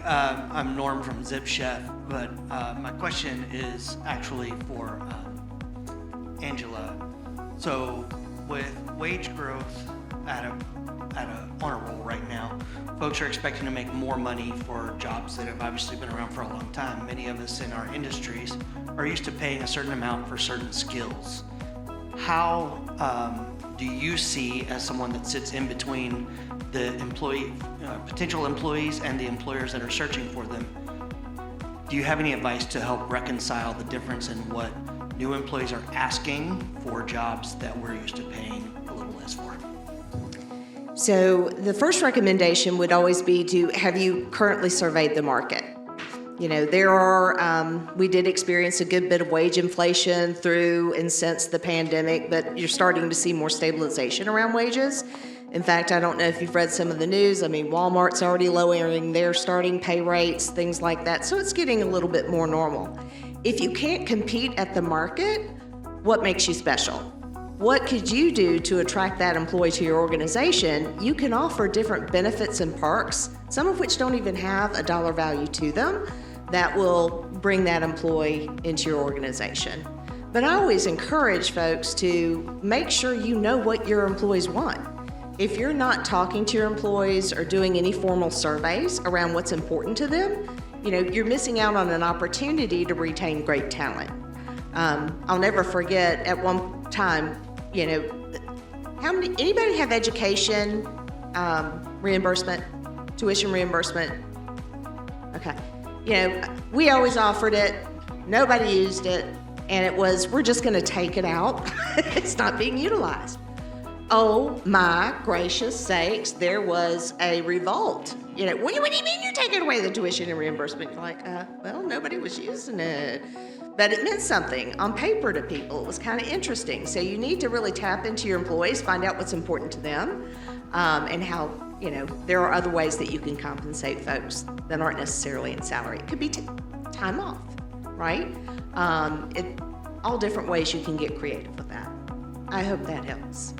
I'm Norm from Zip Chef, but my question is actually for Angela. So with wage growth on a roll right now, folks are expecting to make more money for jobs that have obviously been around for a long time. Many of us in our industries are used to paying a certain amount for certain skills. How do you see, as someone that sits in between the potential employees and the employers that are searching for them, do you have any advice to help reconcile the difference in what new employees are asking for jobs that we're used to paying a little less for? So the first recommendation would always be to have you currently surveyed the market. You know, we did experience a good bit of wage inflation through and since the pandemic, but you're starting to see more stabilization around wages. In fact, I don't know if you've read some of the news. I mean, Walmart's already lowering their starting pay rates, things like that. So it's getting a little bit more normal. If you can't compete at the market, what makes you special? What could you do to attract that employee to your organization? You can offer different benefits and perks, some of which don't even have a dollar value to them, that will bring that employee into your organization. But I always encourage folks to make sure you know what your employees want. If you're not talking to your employees or doing any formal surveys around what's important to them, you know, you're missing out on an opportunity to retain great talent. I'll never forget at one time, you know, anybody have education reimbursement, tuition reimbursement? Okay. You know, we always offered it, nobody used it, and it was, we're just gonna take it out. It's not being utilized. Oh my gracious sakes, there was a revolt. You know, what do you mean you're taking away the tuition and reimbursement? You're like, well, nobody was using it. But it meant something on paper to people. It was kind of interesting. So you need to really tap into your employees, find out what's important to them, and how, you know, there are other ways that you can compensate folks that aren't necessarily in salary. It could be time off, right? All different ways you can get creative with that. I hope that helps.